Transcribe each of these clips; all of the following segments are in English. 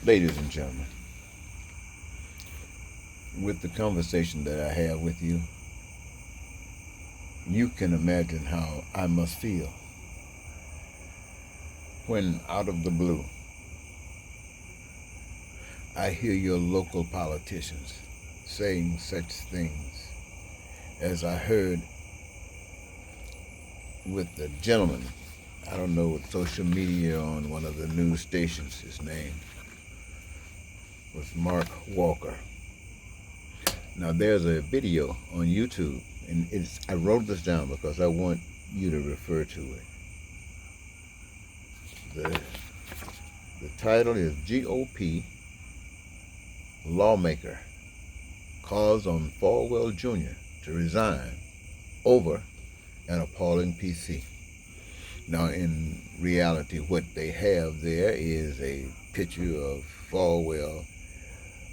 Ladies and gentlemen, with the conversation that I have with you, you can imagine how I must feel when, out of the blue, I hear your local politicians saying such things as I heard with the gentleman, I don't know, with social media on one of the news stations. His name was Mark Walker. Now, there's a video on YouTube, and I wrote this down because I want you to refer to it. The title is GOP Lawmaker Calls on Falwell Jr. to resign over an appalling PC. Now, in reality, what they have there is a picture of Falwell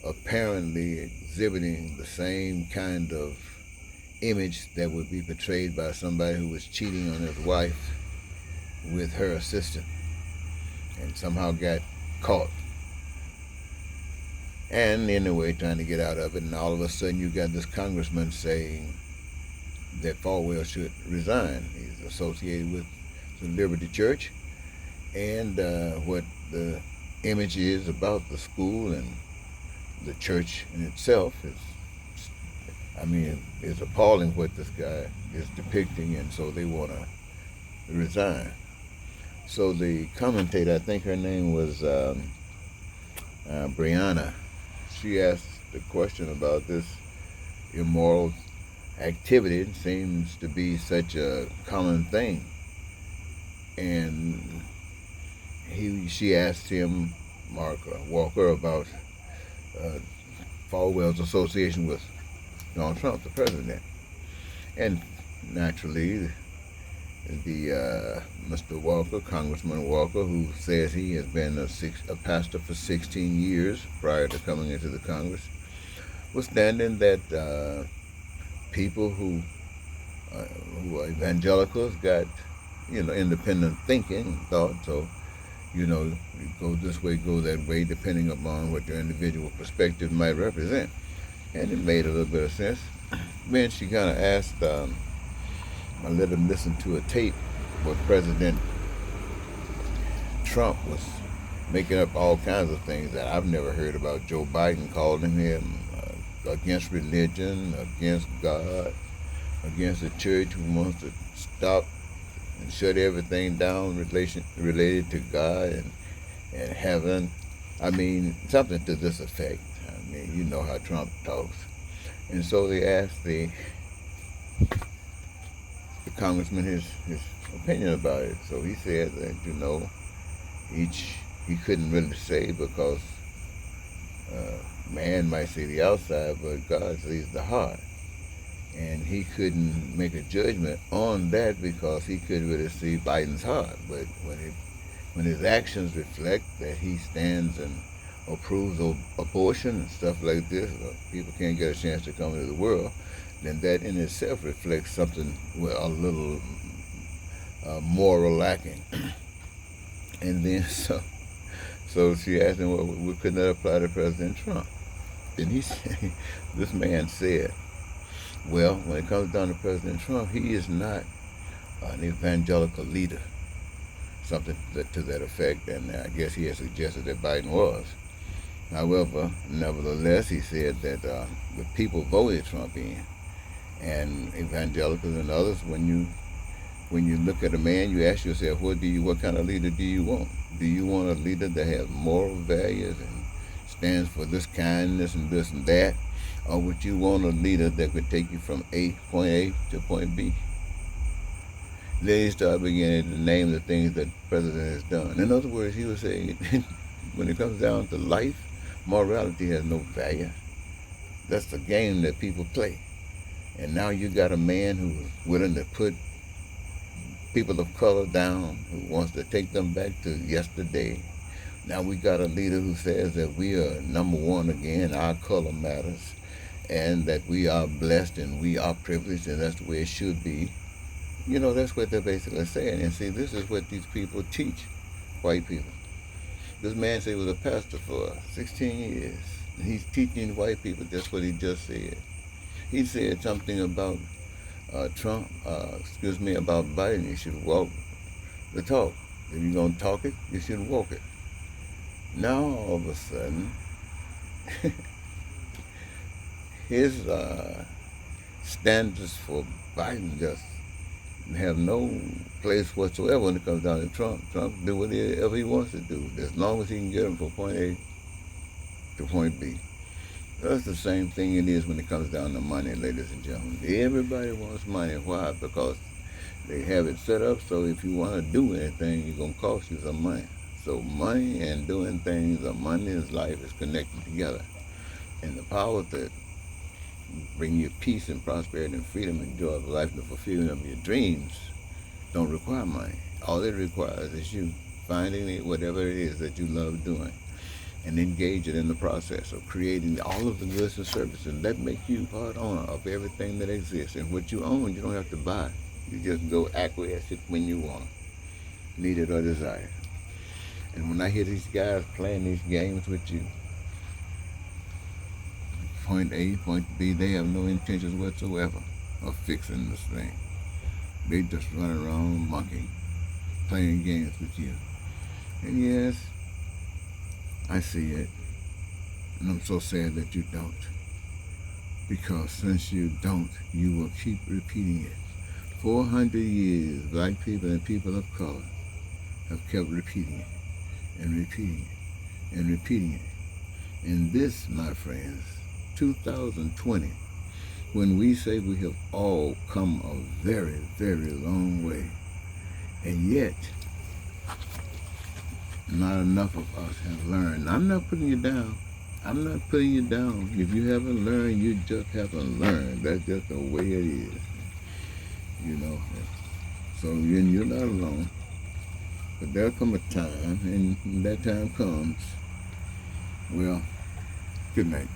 apparently exhibiting the same kind of image that would be portrayed by somebody who was cheating on his wife with her assistant and somehow got caught. And anyway, trying to get out of it, and all of a sudden you got this congressman saying that Falwell should resign. He's associated with the Liberty Church, and what the image is about the school and the church in itself is appalling what this guy is depicting, and so they want to resign. So the commentator, I think her name was Brianna, she asked the question about this immoral activity. It seems to be such a common thing. And she asked him, Mark Walker, about Falwell's association with Donald Trump, the president. And naturally, the Mr. Walker, Congressman Walker, who says he has been a pastor for 16 years prior to coming into the Congress, was standing that people who are evangelicals got, independent thinking, thought. So, go this way, go that way, depending upon what your individual perspective might represent. And it made a little bit of sense. Then she kind of asked, I let him listen to a tape where President Trump was making up all kinds of things that I've never heard about. Joe Biden calling him against religion, against God, against the church who wants to stop and shut everything down related to God and heaven. Something to this effect. You know how Trump talks. And so they asked the congressman his opinion about it. So he said that, he couldn't really say because man might see the outside, but God sees the heart. And he couldn't make a judgment on that because he couldn't really see Biden's heart. But when his actions reflect that he stands and approves of abortion and stuff like this, people can't get a chance to come into the world, then that in itself reflects something with a little moral lacking. And then so she asked him, well, couldn't that apply to President Trump? And this man said, well, when it comes down to President Trump, he is not an evangelical leader, something to that effect, and I guess he had suggested that Biden was. However, nevertheless, he said that the people voted Trump in, and evangelicals and others, when you look at a man, you ask yourself, what kind of leader do you want? Do you want a leader that has moral values and stands for this kindness and this and that? Or would you want a leader that could take you from point A to point B? Then he started beginning to name the things that the president has done. In other words, he was saying, when it comes down to life, morality has no value. That's the game that people play. And now you got a man who's willing to put people of color down, who wants to take them back to yesterday. Now we got a leader who says that we are number one again, our color matters, and that we are blessed and we are privileged, and that's the way it should be. That's what they're basically saying. And see, this is what these people teach white people. This man said he was a pastor for 16 years. And he's teaching white people just what he just said. He said something about Trump, about Biden. You should walk the talk. If you're going to talk it, you should walk it. Now, all of a sudden, his standards for Biden just have no place whatsoever when it comes down to Trump. Trump do whatever he wants to do, as long as he can get him from point A to point B. That's the same thing it is when it comes down to money, ladies and gentlemen. Everybody wants money. Why? Because they have it set up so if you want to do anything, it's going to cost you some money. So money and doing things, or money and life is connected together. And the power that bring you peace and prosperity and freedom and joy of life and the fulfillment of your dreams don't require money. All it requires is you finding it, whatever it is that you love doing, and engage it in the process of creating all of the goods and services. And that makes you part owner of everything that exists. And what you own, you don't have to buy. You just go acquiesce it when you want it, need it or desire. And when I hear these guys playing these games with you, point A, point B, they have no intentions whatsoever of fixing this thing. They just run around monkeying, playing games with you. And yes, I see it. And I'm so sad that you don't. Because since you don't, you will keep repeating it. 400 years, black people and people of color have kept repeating it and repeating it and repeating it. And this, my friends, 2020, when we say we have all come a very, very long way, and yet not enough of us have learned. I'm not putting you down. I'm not putting you down. If you haven't learned, you just haven't learned. That's just the way it is. You know. So you're not alone. But there'll come a time, and when that time comes, well, good night.